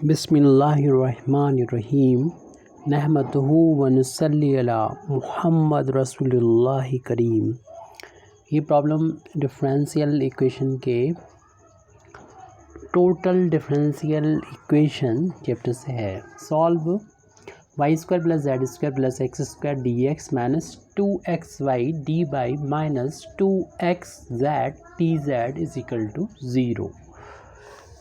बिस्मिल्लाहिर्रहमानिर्रहीम नहमदुहु व नसल्ली अला मुहम्मद रसूलुल्लाहि करीम। ये प्रॉब्लम डिफरेंशियल इक्वेशन के टोटल डिफरेंशियल इक्वेशन चैप्टर से है। Solve Y square plus Z square plus X square D X minus 2xy dy minus 2xz dz is equal to 0।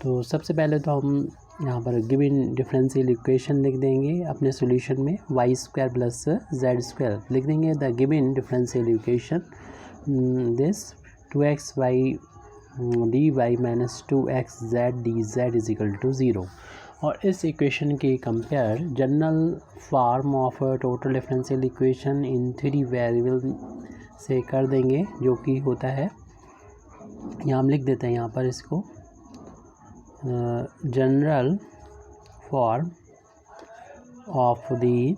तो सबसे पहले तो हम यहाँ पर गिवन डिफरेंशियल इक्वेशन लिख देंगे अपने सॉल्यूशन में। Y square plus Z square लिख देंगे the given differential equation this 2xy dy minus 2xz dz is equal to 0। और इस इक्वेशन के compare general form of total differential equation in 3 variable से कर देंगे, जो कि होता है, यहाँ हम लिख देते हैं यहाँ पर इसको general form of the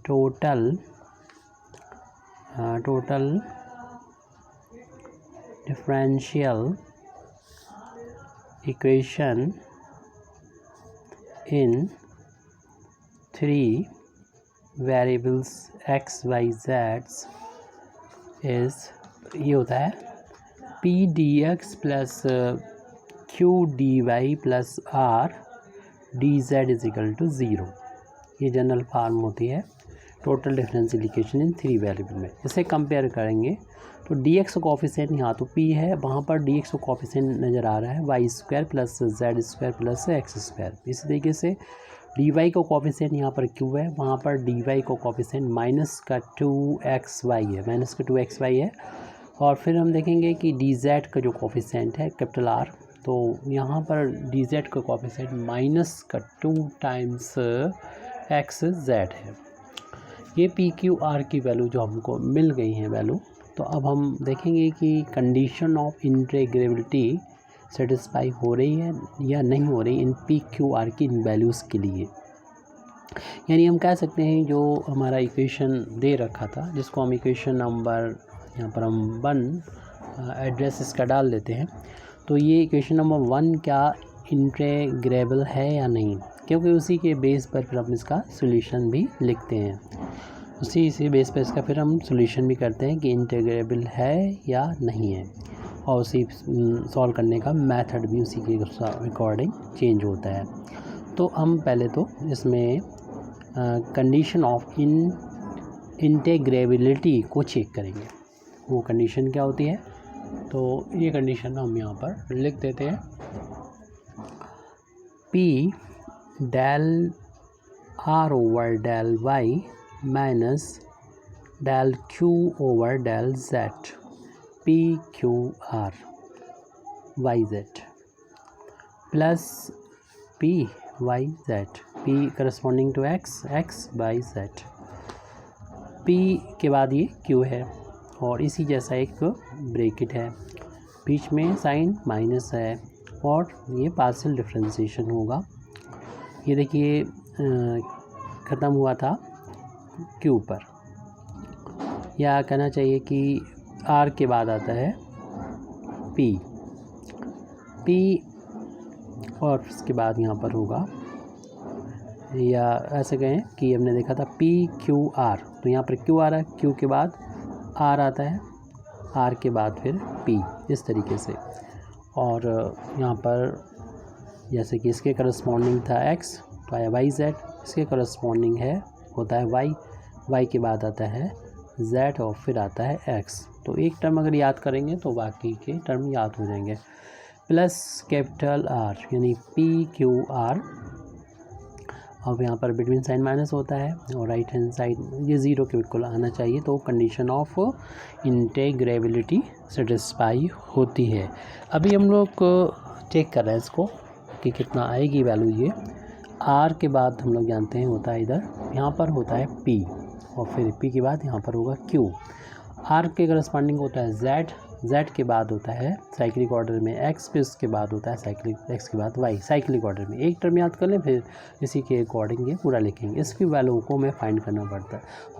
total differential equation in 3 variables x y z is, ये होता है p dx plus q dy plus r dz is equal to 0। ये जनरल फॉर्म होती है total differential equation in 3 variable में। इसे compare करेंगे तो dx का कोफिशिएंट यहाँ तो p है, वहाँ पर dx का कोफिशिएंट नज़र आ रहा है Y square plus Z square plus X square. इसी तरीके से dy का कोफिशिएंट यहाँ पर q है, वहाँ पर dy का कोफिशिएंट माइनस का 2xy है। और फिर हम देखेंगे कि dz का जो कोफिशिएंट है कैपिटल R, तो यहाँ पर dz का कोफिशिएंट माइनस का 2 टाइम्स xz है। ये पी क्यू आर की वैल्यू जो हमको मिल गई है वैल्यू, तो अब हम देखेंगे कि कंडीशन ऑफ इंटीग्रेबिलिटी सेटिस्फाई हो रही है या नहीं हो रही इन पी क्यू आर की इन वैल्यूज़ के लिए। यानी हम कह सकते हैं जो हमारा इक्वेशन दे रखा था, जिसको हम इक्वेशन नंबर यहाँ पर हम 1 एड्रेस इसका डाल देते हैं, तो ये इक्वेशन नंबर 1 क्या इंटीग्रेबल है या नहीं, क्योंकि उसी के बेस पर फिर हम इसका सॉल्यूशन भी लिखते हैं। उसी बेस पर इसका फिर हम सॉल्यूशन भी करते हैं कि इंटीग्रेबल है या नहीं है, और उसी सॉल्व करने का मेथड भी उसी के अकॉर्डिंग चेंज होता है। तो हम पहले तो इसमें कंडीशन ऑफ इंटीग्रेबिलिटी को चेक करेंगे। वो कंडीशन क्या होती है, तो ये कंडीशन हम यहाँ पर लिख देते हैं P del R over del Y minus del Q over del Z P Q R Y Z plus P Y Z P corresponding to X Y Z। P के बाद ये Q है और इसी जैसा एक ब्रैकेट है, बीच में साइन माइनस है और ये पार्शियल डिफरेंशिएशन होगा। ये देखिए ख़त्म हुआ था Q पर, या कहना चाहिए कि R के बाद आता है P और इसके बाद यहाँ पर होगा, या ऐसे कहें कि हमने देखा था P Q R, तो यहाँ पर Q आ रहा है, Q के बाद R आता है, R के बाद फिर P, इस तरीके से। और यहाँ पर जैसे कि इसके करस्पॉन्डिंग था X तो आया YZ, इसके करस्पॉन्डिंग होता है Y के बाद आता है Z और फिर आता है X। तो एक टर्म अगर याद करेंगे तो बाकी के टर्म याद हो जाएंगे। प्लस कैपिटल R यानी PQR, अब यहाँ पर बिटवीन साइन माइनस होता है और राइट हैंड साइड ये 0 के बिल्कुल आना चाहिए, तो कंडीशन ऑफ इंटीग्रेबिलिटी सेटिस्फाई होती है। अभी हम लोग चेक कर रहे हैं इसको कि कितना आएगी वैल्यू। ये R के बाद हम लोग जानते हैं होता है इधर, यहाँ पर होता है P और फिर P के बाद यहाँ पर होगा Q। R के करस्पॉन्डिंग होता है Z के बाद होता है साइक्लिक ऑर्डर में X, फिर उसके बाद होता है साइक्लिक X के बाद Y, साइक्लिक ऑर्डर में। एक टर्म याद कर लें, फिर इसी के अकॉर्डिंग ये पूरा लिखेंगे। इसकी वैल्यू को हमें फाइंड करना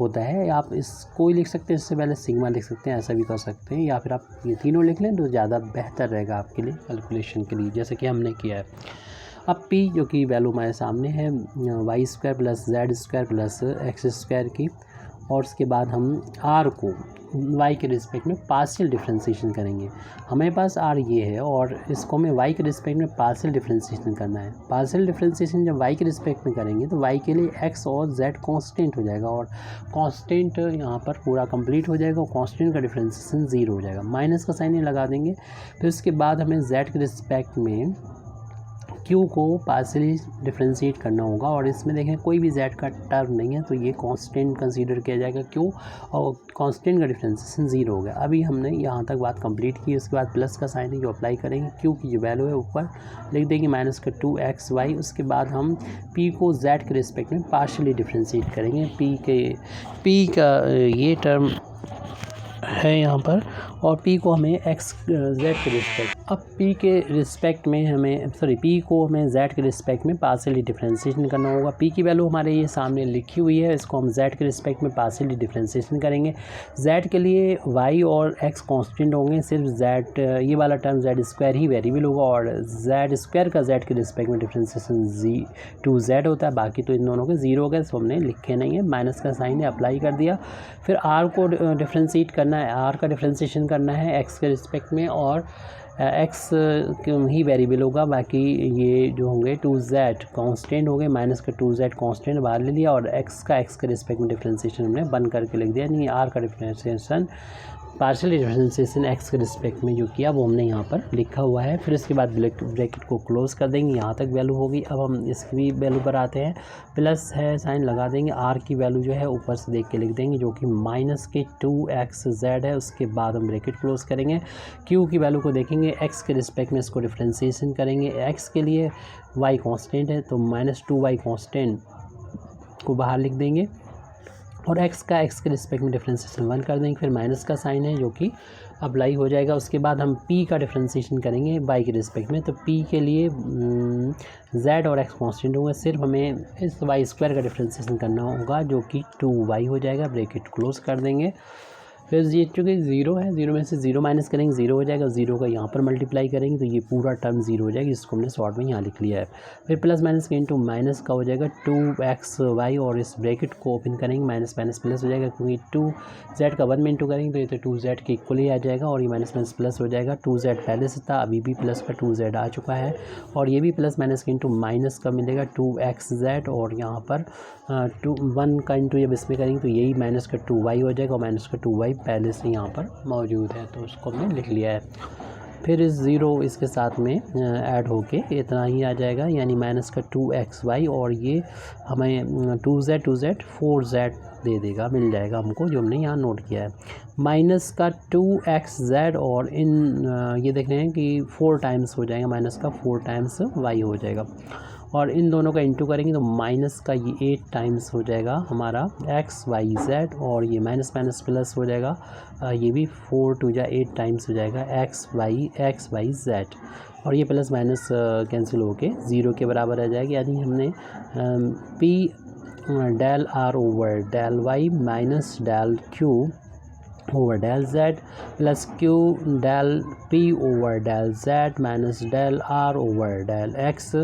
होता है। आप इसको ही लिख सकते हैं, इससे पहले सिग्मा लिख सकते हैं, ऐसा भी कर सकते हैं, या फिर आप ये तीनों लिख लें तो ज़्यादा बेहतर रहेगा आपके लिए कैलकुलेशन के लिए, जैसे कि हमने किया है। अब p जो कि वैल्यू हमारे सामने है Y square plus Z square plus X square की, और उसके बाद हम r को y के रिस्पेक्ट में पार्शियल डिफ्रेंशिएशन करेंगे। हमारे पास r ये है और इसको हमें y के रिस्पेक्ट में पार्शियल डिफ्रेंशिएशन करना है। पार्शियल डिफ्रेंशिएशन जब y के रिस्पेक्ट में करेंगे तो y के लिए x और z कांस्टेंट हो जाएगा, और कांस्टेंट यहाँ पर पूरा कंप्लीट हो जाएगा और कांस्टेंट का डिफ्रेंशिएशन 0 हो जाएगा। माइनस का साइन लगा देंगे। फिर उसके बाद हमें z के रिस्पेक्ट में q को पार्शियली डिफ्रेंशिएट करना होगा, और इसमें देखें कोई भी z का टर्म नहीं है तो ये कांस्टेंट कंसीडर किया जाएगा q, और कांस्टेंट का डिफ्रेंशिएशन 0 हो गया। अभी हमने यहाँ तक बात कंप्लीट की। उसके बाद प्लस का साइन है जो अप्लाई करेंगे, q की जो वैल्यू है ऊपर लिख देंगे माइनस का 2xy। उसके बाद हम p को z के रिस्पेक्ट में पार्शियली डिफ्रेंशिएट करेंगे। p का ये टर्म है यहाँ पर, और p को हमें x z के रिस्पेक्ट, अब p के रिस्पेक्ट में हमें p को हमें z के रिस्पेक्ट में पार्शियली डिफ्रेंशिएशन करना होगा। p की वैल्यू हमारे ये सामने लिखी हुई है, इसको हम z के रिस्पेक्ट में पार्शियली डिफ्रेंशिएशन करेंगे। z के लिए y और x कांस्टेंट होंगे, सिर्फ z ये वाला टर्म z स्क्वायर ही वेरिएबल होगा, और z स्क्वायर का z के रिस्पेक्ट में डिफ्रेंशिएशन 2z होता है। बाकी तो इन दोनों के 0 हो गए, इसको हमने लिखे नहीं है। माइनस का साइन है, अप्लाई कर दिया। फिर r को डिफ्रेंशिएट करना है, r का डिफ्रेंशिएशन करना है x के रिस्पेक्ट में, और x ही वेरिएबल होगा, बाकी ये जो होंगे 2z कांस्टेंट हो गए। माइनस का 2z कांस्टेंट बाहर ले लिया, और x का x के रिस्पेक्ट में डिफ्रेंशिएशन हमने बंद करके लिख दिया। यानी r का डिफ्रेंशिएशन पार्शियल डिफ्रेंशिएशन x के रिस्पेक्ट में जो किया वो हमने यहाँ पर लिखा हुआ है। फिर इसके बाद ब्रैकेट को क्लोज कर देंगे, यहाँ तक वैल्यू होगी। अब हम इसकी भी वैल्यू पर आते हैं, प्लस है साइन लगा देंगे, r की वैल्यू जो है ऊपर से देख के लिख देंगे जो कि माइनस के 2xz है। उसके बाद हम ब्रैकेट क्लोज करेंगे, q की वैल्यू को देखेंगे, x के रिस्पेक्ट में इसको डिफ्रेंशिएशन करेंगे। x के लिए y कांस्टेंट है तो माइनस 2y कांस्टेंट को बाहर लिख देंगे, और x का x के रिस्पेक्ट में डिफ्रेंशिएशन 1 कर देंगे। फिर माइनस का साइन है जो कि अप्लाई हो जाएगा। उसके बाद हम p का डिफ्रेंशिएशन करेंगे y के रिस्पेक्ट में, तो p के लिए z और x कांस्टेंट होगा, सिर्फ हमें इस y स्क्वायर का डिफ्रेंशिएशन करना होगा जो कि 2y हो जाएगा। ब्रैकेट क्लोज कर देंगे। फिर ये चूँकि 0 है, 0 में से 0 माइनस करेंगे 0 हो जाएगा, 0 का यहाँ पर मल्टीप्लाई करेंगे तो ये पूरा टर्म 0 हो जाएगा, जिसको हमने शॉर्ट में यहाँ लिख लिया है। फिर प्लस माइनस के इंटू माइनस का हो जाएगा 2xy, और इस ब्रैकेट को ओपन करेंगे, माइनस माइनस प्लस हो जाएगा, क्योंकि 2z का 1 में इंटू करेंगे तो ये तो 2z के इक्वल ही आ जाएगा, और ये माइनस माइनस प्लस हो जाएगा। 2z पहले से था, अभी भी प्लस का 2z आ चुका है, और ये भी प्लस माइनस के इंटू माइनस का मिलेगा 2xz, और यहाँ पर 1 का इंटू जब इसमें करेंगे तो यही माइनस का 2y हो जाएगा, और माइनस का 2y पहले से यहाँ पर मौजूद है तो उसको हमने लिख लिया है। फिर इस 0 इसके साथ में ऐड होके इतना ही आ जाएगा, यानी माइनस का 2xy, और ये हमें 2z 4z दे देगा, मिल जाएगा हमको जो हमने यहाँ नोट किया है। माइनस का 2xz, और इन ये देख रहे हैं कि 4 टाइम्स हो जाएगा, माइनस का 4 टाइम्स y हो जाएगा, और इन दोनों का इंटू करेंगे तो माइनस का ये 8 टाइम्स हो जाएगा हमारा xyz, और ये माइनस माइनस प्लस हो जाएगा, ये भी 4 2 जा 8 टाइम्स हो जाएगा xyz, और ये प्लस माइनस कैंसिल होके 0 के बराबर आ जाएगा। यानी हमने p del r over del y minus del q over del z plus q del p over del z minus del r over del x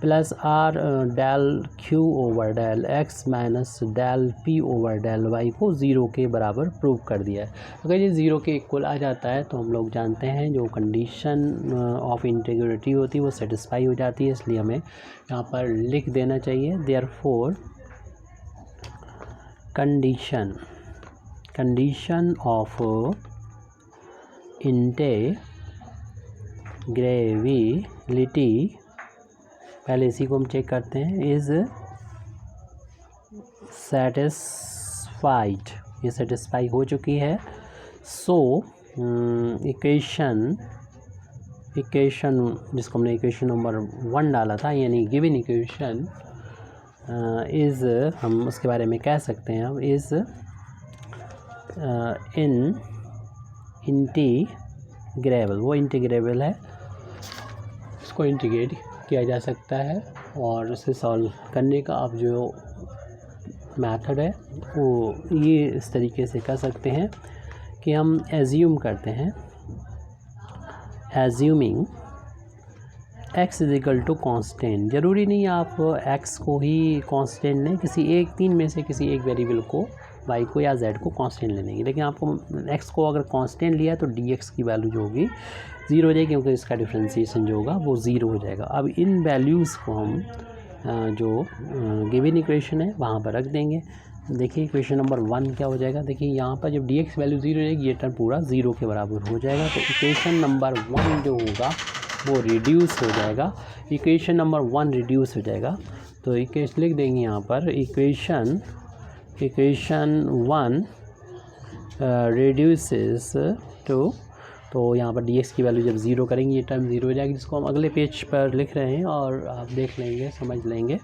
plus r del q over del x minus del p over del y को 0 के बराबर prove कर दिया है। अगर ये 0 के equal आ जाता है तो हम लोग जानते हैं जो कंडीशन ऑफ इंटीग्रिटी होती है वो सेटिस्फाई हो जाती है, इसलिए हमें यहाँ पर लिख देना चाहिए देयरफॉर कंडीशन ऑफ इंटेग्रेबिलिटी, पहले इसी को हम चेक करते हैं, इज़ सेटिस्फाइड, ये सेटिस्फाई हो चुकी है। सो इक्वेशन जिसको हमने इक्वेशन नंबर 1 डाला था, यानी गिवन इक्वेशन इज़, हम उसके बारे में कह सकते हैं, अब इज़ इंटीग्रेबल, वो इंटीग्रेबल है, इसको इंटीग्रेट किया जा सकता है, और उसे सॉल्व करने का अब जो मेथड है वो ये इस तरीके से कर सकते हैं कि हम एज्यूम करते हैं, assuming x is equal to constant, ज़रूरी नहीं आप x को ही कॉन्स्टेंट लें, किसी एक तीन में से किसी एक वेरिएबल को y को या z को कांस्टेंट ले लेंगे, लेकिन आपको x को अगर कांस्टेंट लिया तो dx की वैल्यू जो होगी 0 हो जाएगी, क्योंकि इसका डिफ्रेंशिएशन जो होगा वो 0 हो जाएगा। अब इन वैल्यूज़ को हम जो गिवन इक्वेशन है वहाँ पर रख देंगे। देखिए इक्वेशन नंबर 1 क्या हो जाएगा, देखिए यहाँ पर जब dx वैल्यू 0 हो जाएगी ये टर्म पूरा 0 के बराबर हो जाएगा, तो इक्वेशन नंबर 1 जो होगा वो रिड्यूस हो जाएगा, इक्वेशन नंबर 1 रिड्यूस हो जाएगा। तो इक्वेशन लिख देंगे यहाँ पर, इक्वेशन 1 रिड्यूसेस टू, तो यहाँ पर dx की वैल्यू जब 0 करेंगे ये टर्म 0 हो जाएगी, जिसको हम अगले पेज पर लिख रहे हैं और आप देख लेंगे, समझ लेंगे।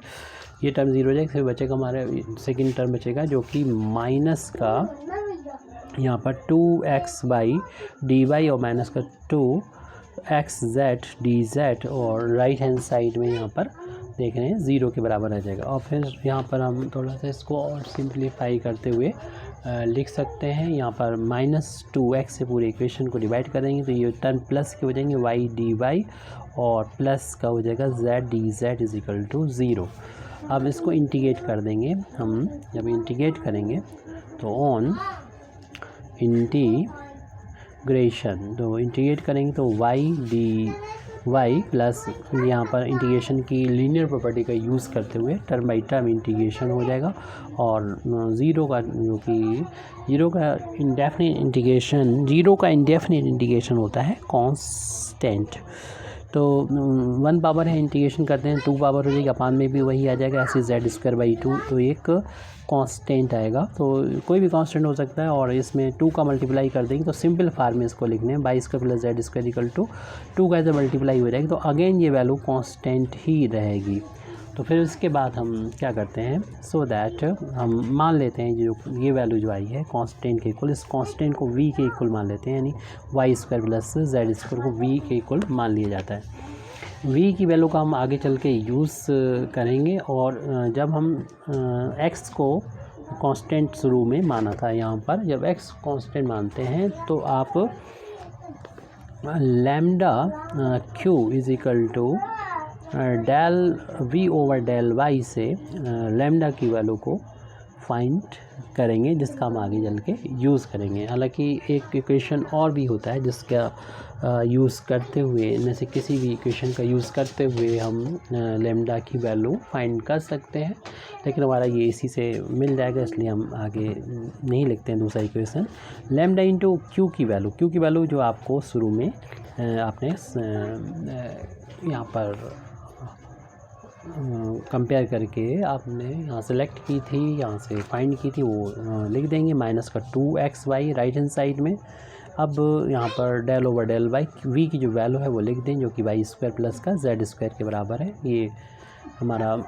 ये टर्म 0 हो जाएगा, फिर बचेगा हमारे सेकंड टर्म बचेगा जो कि माइनस का यहाँ पर 2x/dy और माइनस का 2xz/dz, और राइट हैंड साइड में यहाँ पर देख रहे हैं 0 के बराबर आ जाएगा। और फिर यहाँ पर हम थोड़ा सा इसको और सिंप्लीफाई करते हुए लिख सकते हैं, यहाँ पर -2x से पूरे इक्वेशन को डिवाइड करेंगे तो ये टर्म प्लस के हो जाएंगे y dy, और प्लस का हो जाएगा z dz is equal to 0। अब इसको इंटीग्रेट कर देंगे हम, जब इंटीग्रेट करेंगे तो ऑन इंटीग्रेशन, तो इंटीग्रेट करेंगे तो y dy प्लस यहाँ पर इंटीग्रेशन की लीनियर प्रॉपर्टी का यूज़ करते हुए टर्म बाई टर्म इंटीग्रेशन हो जाएगा, और 0 का जो कि 0 का इंडेफिनिट इंटीग्रेशन होता है कांस्टेंट। तो 1 पावर है, इंटीग्रेशन करते हैं 2 पावर हो जाएगी, अपान में भी वही आ जाएगा, ऐसे z²/2, तो एक कांस्टेंट आएगा। तो कोई भी कांस्टेंट हो सकता है, और इसमें 2 का मल्टीप्लाई कर देंगे तो सिंपल फार्म में इसको लिखने हैं y² + z² इक्वल टू 2 का ऐसे मल्टीप्लाई हो जाएगी, तो अगेन ये वैल्यू कांस्टेंट ही रहेगी। तो फिर उसके बाद हम क्या करते हैं, सो दैट हम मान लेते हैं जो ये वैल्यू जो आई है कांस्टेंट के इक्वल, इस कांस्टेंट को v के इक्वल मान लेते हैं, यानी y² + z² को v के इक्वल मान लिया जाता है। v की वैल्यू का हम आगे चल के यूज़ करेंगे, और जब हम x को कांस्टेंट शुरू में माना था, यहाँ पर जब x कांस्टेंट मानते हैं तो आप lambda q is equal to del v/del y से लैम्डा की वैल्यू को फाइंड करेंगे, जिसका हम आगे चल के यूज़ करेंगे। हालांकि एक इक्वेशन और भी होता है जिसका यूज़ करते हुए, इनमें से किसी भी इक्वेशन का यूज़ करते हुए हम लैम्डा की वैल्यू फाइंड कर सकते हैं, लेकिन हमारा ये इसी से मिल जाएगा, इसलिए हम आगे नहीं लिखते हैं दूसरा इक्वेशन। लैम्डा इंटू क्यू की वैल्यू जो आपको शुरू में आपने यहाँ पर कंपेयर करके आपने यहाँ सेलेक्ट की थी, यहाँ से फाइंड की थी, वो लिख देंगे, माइनस का 2xy राइट हैंड साइड में। अब यहाँ पर del/del y v की जो वैल्यू है वो लिख दें, जो कि y² प्लस का z² के बराबर है। ये हमारा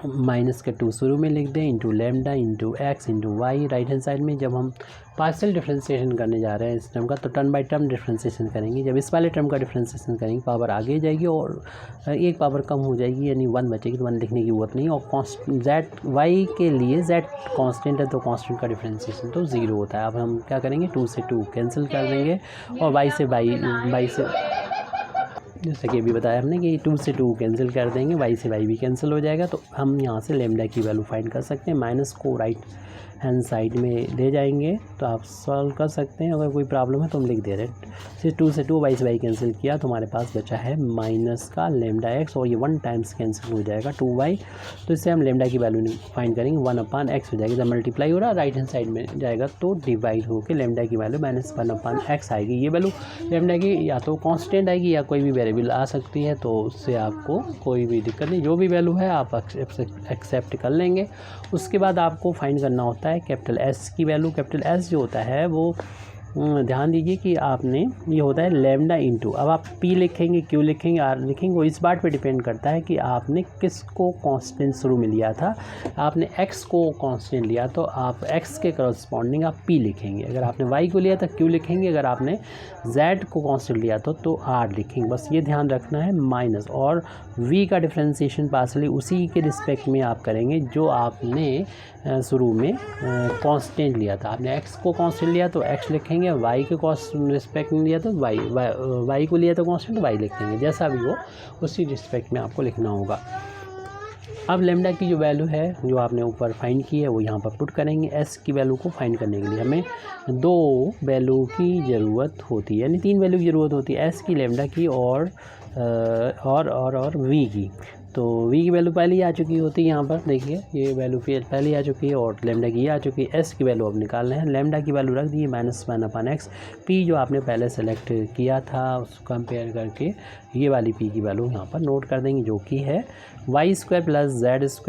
माइनस का 2 शुरू में लिख दें, into lambda into x into Y right hand side में। जब हम पार्शियल डिफ्रेंशिएशन करने जा रहे हैं इस टर्म का, तो टर्म बाय टर्म डिफ्रेंशिएशन करेंगे। जब इस वाले टर्म का डिफ्रेंशिएशन करेंगे पावर आगे जाएगी और एक पावर कम हो जाएगी, यानी 1 बचेगी, तो 1 लिखने की जरूरत नहीं। और z y के लिए z कांस्टेंट है तो कांस्टेंट का डिफ्रेंशिएशन तो 0 होता है। अब हम क्या करेंगे, 2 से 2 कैंसिल कर देंगे, और y से जैसे कि अभी बताया हमने कि 2 से 2 कैंसिल कर देंगे, y से y भी कैंसिल हो जाएगा। तो हम यहाँ से लैम्डा की वैल्यू फाइंड कर सकते हैं। माइनस को राइट हैंड साइड में ले जाएंगे तो आप सॉल्व कर सकते हैं। अगर कोई प्रॉब्लम है तो हम लिख दे रहे हैं। फिर 2 से 2 y से y कैंसिल किया तो हमारे पास बचा है माइनस का लैम्डा x, और ये 1 टाइम्स कैंसिल हो जाएगा 2y। तो इससे हम लैम्डा की वैल्यू फाइंड करेंगे, 1/x हो जाएगी। जब मल्टीप्लाई हो रहा है राइट हैंड साइड में जाएगा तो डिवाइड होकर लैम्डा की वैल्यू -1/x आएगी। ये वैल्यू लैम्डा की या तो कांस्टेंट आएगी या कोई भी वेरिएबल आ सकती है, तो उससे आपको कोई भी दिक्कत नहीं, जो भी वैल्यू है आप एक्सेप्ट कर लेंगे। उसके बाद आपको फाइंड करना होता है कैपिटल S की वैल्यू। कैपिटल S जो होता है वो ध्यान दीजिए कि आपने ये होता है लैम्डा इंटू, अब आप P लिखेंगे, Q लिखेंगे, R लिखेंगे, वो इस बात पे डिपेंड करता है कि आपने किसको कांस्टेंट शुरू में लिया था। आपने X को कांस्टेंट लिया तो आप X के करस्पॉन्डिंग आप P लिखेंगे। अगर आपने Y को लिया तो Q लिखेंगे, अगर आपने Z को कांस्टेंट लिया तो R लिखेंगे। बस ये ध्यान रखना है। माइनस और V का डिफ्रेंशिएशन पार्शियली उसी के रिस्पेक्ट में आप करेंगे जो आपने शुरू में कांस्टेंट लिया था। आपने X को कांस्टेंट लिया तो X लिखेंगे, देंगे, वाई के रिस्पेक्ट में लिया तो वाई को लिया तो कांस्टेंट वाई लिख देंगे, जैसा भी हो उसी रिस्पेक्ट में आपको लिखना होगा। अब लेमडा की जो वैल्यू है जो आपने ऊपर फाइंड की है वो यहाँ पर पुट करेंगे। एस की वैल्यू को फाइंड करने के लिए हमें 2 वैल्यू की ज़रूरत होती है, यानी 3 वैल्यू की ज़रूरत होती है, एस की, लेमडा की और वी की। तो वी की वैल्यू पहले ही आ चुकी होती है, यहाँ पर देखिए ये वैल्यू पहले ही आ चुकी है और लेमडा की आ चुकी है। एस की वैल्यू अब निकालना है, लेमडा की वैल्यू रख दी -1/x, पी जो आपने पहले सेलेक्ट किया था उसको कंपेयर करके ये वाली पी की वैल्यू यहाँ पर नोट कर देंगे, जो कि है y² + z² +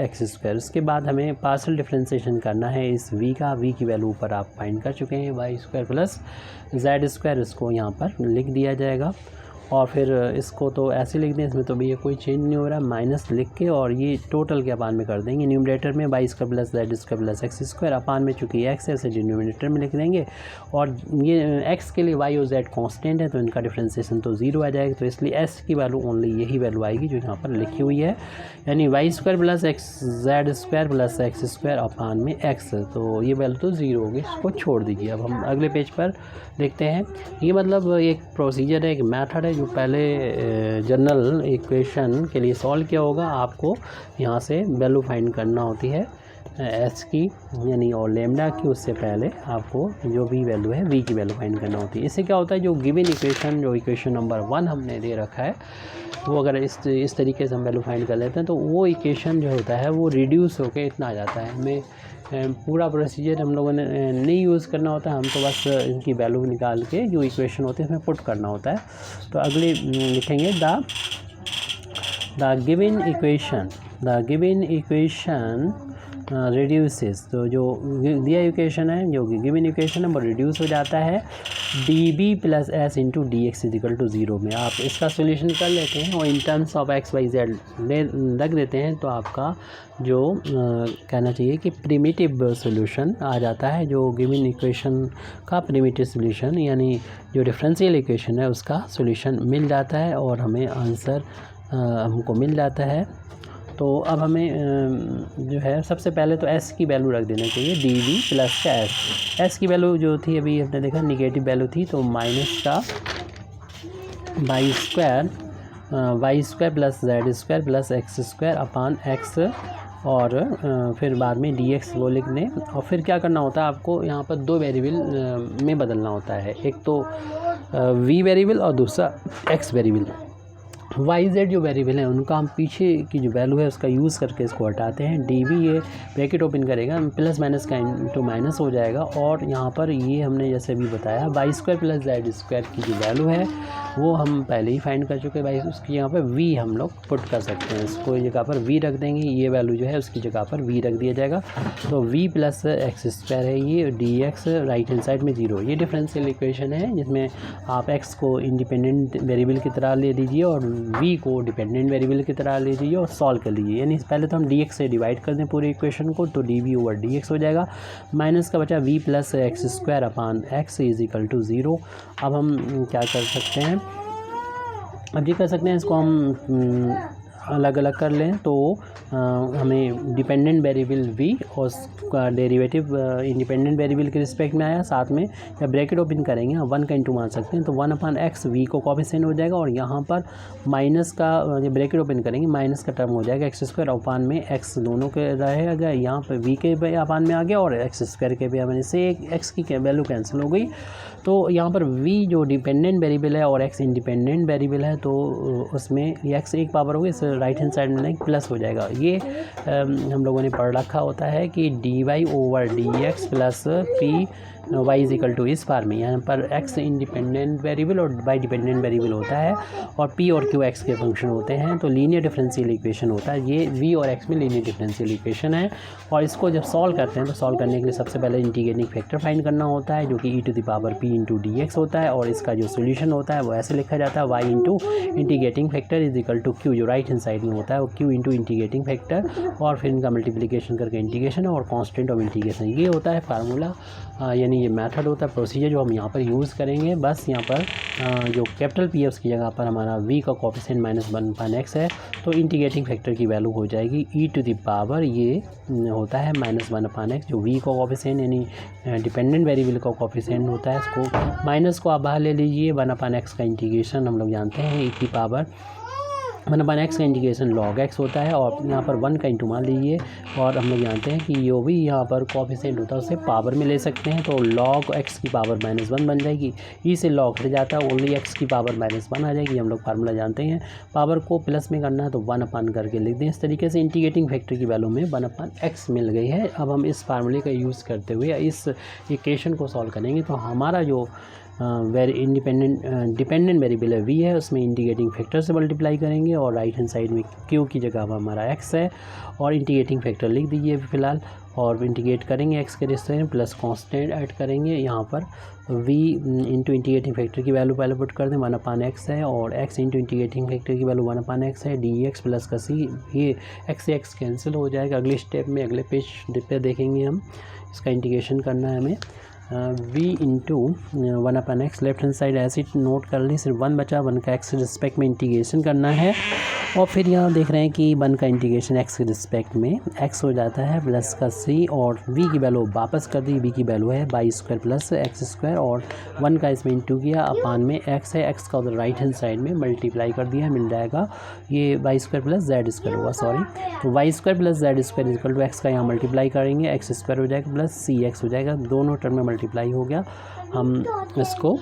x²। उसके बाद हमें पार्शियल डिफरेंशिएशन करना है इस v का। v की वैल्यू ऊपर आप फाइंड कर चुके हैं, y² + z², इसको यहाँ पर लिख दिया जाएगा और फिर इसको तो ऐसे लिख दें, इसमें तो भैया कोई चेंज नहीं हो रहा है, माइनस लिख के और ये टोटल के अपान में कर देंगे। न्यूमरेटर में y² + z² + x², अपान में चूँकि x है इसे डिनोमिनेटर में लिख देंगे और ये x के लिए y और z कांस्टेंट है तो इनका डिफरेंशिएशन तो 0 आ जाएगा, तो इसलिए s की वैल्यू ओनली यही वैल्यू आएगी जो यहाँ पर लिखी हुई है, यानी y² + z² + x² अपान में x। तो ये वैल्यू तो 0 होगी, इसको छोड़ दीजिए। अब हम अगले पेज पर देखते हैं। ये मतलब एक प्रोसीजर है, एक मेथड है जो पहले जनरल इक्वेशन के लिए सॉल्व किया होगा। आपको यहाँ से वैल्यू फाइंड करना होती है एस की यानी और लेमडा की, उससे पहले आपको जो भी वैल्यू है वी की वैल्यू फाइंड करना होती है। इससे क्या होता है, जो गिवन इक्वेशन जो इक्वेशन नंबर 1 हमने दे रखा है वो अगर इस तरीके से हम वैल्यू फाइंड कर लेते हैं तो वो इक्वेशन जो होता है वो रिड्यूस होकर इतना आ जाता है। हमें पूरा प्रोसीजर हम लोगों ने नहीं यूज़ करना होता, हम तो बस इनकी वैल्यू निकाल के जो इक्वेशन होती है इसमें पुट करना होता है। तो अगले लिखेंगे द गिवन इक्वेशन रिड्यूसेस। तो जो दिया इक्वेशन है, जो गिवन इक्वेशन है वो रिड्यूस हो जाता है dB + s × dx = 0 में। आप इसका सोल्यूशन कर लेते हैं और in terms of x y z रख देते हैं तो आपका जो कहना चाहिए कि प्रिमिटिव सोल्यूशन आ जाता है। जो गिवन इक्वेशन का प्रिमिटिव सोल्यूशन यानी जो डिफरेंशियल इक्वेशन है उसका सोल्यूशन मिल जाता है और हमें आंसर हमको मिल जाता है। तो अब हमें जो है सबसे पहले तो s की वैल्यू रख देना चाहिए, dV + s की वैल्यू जो थी अभी हमने देखा नेगेटिव वैल्यू थी, तो माइनस का y² + z² + x² अपान x और फिर बाद में dx वो लिख दें। और फिर क्या करना होता है, आपको यहाँ पर 2 वेरिएबल में बदलना होता है, एक तो v वेरिएबल और दूसरा x वेरिएबल। वाई जेड जो वेरिएबल है उनका हम पीछे की जो वैल्यू है उसका यूज़ करके इसको हटाते हैं। dv ये ब्रैकेट ओपन करेगा, प्लस माइनस का इंटू माइनस हो जाएगा और यहाँ पर ये हमने जैसे अभी बताया y² + z² की जो वैल्यू है वो हम पहले ही फाइंड कर चुके हैं भाई। उसकी यहाँ पर v हम लोग पुट कर सकते हैं, इसको जगह पर v रख देंगे, ये वैल्यू जो है उसकी जगह पर v रख दिया जाएगा। तो v + x² है ये, dx राइट हैंड साइड में 0। ये डिफरेंशियल इक्वेशन है जिसमें आप x को इंडिपेंडेंट वेरिएबल की तरह ले लीजिए और v को डिपेंडेंट वेरिएबल की तरह ले लीजिए और सॉल्व कर लीजिए। यानी पहले तो हम dx से डिवाइड कर दें पूरे इक्वेशन को, तो dv/dx हो जाएगा, माइनस का बचा v + x² अपान x = 0। अब हम क्या कर सकते हैं, अब ये कर सकते हैं इसको हम अलग अलग कर लें। तो हमें डिपेंडेंट वेरिएबल v और उसका डेरिवेटिव इंडिपेंडेंट वेरिएबल के रिस्पेक्ट में आया, साथ में जब ब्रैकेट ओपन करेंगे 1 का इंटू मान सकते हैं, तो 1/x v को कोफिशिएंट हो जाएगा और यहाँ पर माइनस का जब ब्रैकेट ओपन करेंगे माइनस का टर्म हो जाएगा, x² अपान में x दोनों के रहेगा, यहाँ पर v के अपान में आ गया और x² के भी अपान से x की वैल्यू कैंसिल हो गई। तो यहाँ पर v जो डिपेंडेंट वेरिएबल है और x इंडिपेंडेंट वेरिएबल है तो उसमें x एक पावर होगी, इस राइट हैंड साइड में प्लस हो जाएगा। ये हम लोगों ने पढ़ रखा होता है कि dy/dx + p y = इस फार्म में, यहाँ पर x इंडिपेंडेंट वेरिएबल और y डिपेंडेंट वेरिएबल होता है और p और q x के फंक्शन होते हैं, तो लीनियर डिफरेंशियल इक्वेशन होता है। ये v और x में लीनियर डिफरेंशियल इक्वेशन है और इसको जब सॉल्व करते हैं तो सॉल्व करने के लिए सबसे पहले इंटीग्रेटिंग फैक्टर फाइंड करना होता है जो कि e⁻p × dx होता है और इसका जो सोल्यूशन होता है वो ऐसे लिखा जाता है y × इंटीग्रेटिंग फैक्टर = q, जो राइट हैंड साइड में होता है वो q × इंटीग्रेटिंग फैक्टर और फिर इनका मल्टीप्लिकेशन करके इंटीग्रेशन और कांस्टेंट ऑफ इंटीग्रेशन, ये होता है फार्मूला। यानी ये मेथड होता है, प्रोसीजर जो हम यहाँ पर यूज़ करेंगे। बस यहाँ पर जो कैपिटल पी एफ की जगह पर हमारा वी का कोफिशिएंट -1/x है, तो इंटीग्रेटिंग फैक्टर की वैल्यू हो जाएगी e⁻, ये होता है -1/x, जो वी का कोफिशिएंट यानी डिपेंडेंट वेरिएबल का कोफिशिएंट होता है। इसको माइनस को आप बाहर ले लीजिए, 1/x का इंटीग्रेशन हम लोग जानते हैं e⁻1/x का इंटीग्रेशन log x होता है, और यहाँ पर 1 का इंटू मान लीजिए, और हम लोग जानते हैं कि जो भी यहाँ पर कोफिशिएंट होता है उसे पावर में ले सकते हैं, तो log x की पावर -1 बन जाएगी। ई से log हट जाता है, ओनली x की पावर -1 आ जाएगी। हम लोग फार्मूला जानते हैं, पावर को प्लस में करना है तो 1 करके लिख दें। इस तरीके से इंटीग्रेटिंग फैक्टर की वैल्यू में 1/x मिल गई है। अब हम इस फार्मूले का यूज़ करते हुए इस इक्वेशन को सॉल्व करेंगे, तो हमारा जो डिपेंडेंट वेरिएबल है वी है, उसमें इंटीग्रेटिंग फैक्टर से मल्टीप्लाई करेंगे, और राइट हैंड साइड में क्यू की जगह अब हमारा एक्स है, और इंटीग्रेटिंग फैक्टर लिख दीजिए फ़िलहाल, और इंटीग्रेट करेंगे एक्स के रिश्ते में, प्लस कांस्टेंट ऐड करेंगे। यहाँ पर v इंटू इंटीग्रेटिंग फैक्टर की वैल्यू पहले पुट कर दें, 1/x है, और x इंटू इंटीग्रेटिंग फैक्टर की वैल्यू 1/x है, dx प्लस का c, ये x से x कैंसिल हो जाएगा। अगले स्टेप में अगले पेज पे देखेंगे हम, इसका इंटीग्रेशन करना है हमें। v into 1/x, left hand side ऐसे नोट कर ली, सिर्फ 1 बचा, 1 का x के रिस्पेक्ट में इंटीग्रेशन करना है, और फिर यहाँ देख रहे हैं कि 1 का इंटीग्रेशन x के रिस्पेक्ट में x हो जाता है, प्लस का c, और v की वैल्यू वापस कर दी, v की वैल्यू है y² प्लस x², और 1 का इसमें इंटू किया, अपान में x है, x का उधर राइट हैंड साइड में मल्टीप्लाई कर दिया, मिल जाएगा ये y² प्लस z² होगा, सॉरी, तो y² plus z² equal to x का यहाँ मल्टीप्लाई करेंगे, x² हो जाएगा प्लस cx हो जाएगा, दोनों टर्म में मल्टीप्लाई हो गया। हम इसको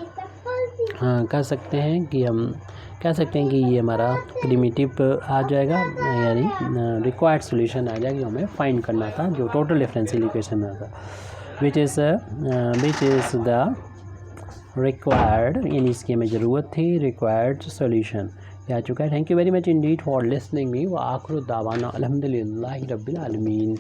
कह सकते हैं कि ये हमारा प्रिमिटिव आ जाएगा, यानी रिक्वायर्ड सॉल्यूशन आ जाएगा, हमें फाइंड करना था, जो टोटल डिफरेंशियल इक्वेशन था, विच इज़ द रिक्वायर्ड, यानी इसकी हमें ज़रूरत थी, रिक्वायर्ड सॉल्यूशन आ चुका है। Thank you very much Indeed for listening me, व आखिर दावाना अल्हम्दुलिल्लाहि रब्बिल आलमीन।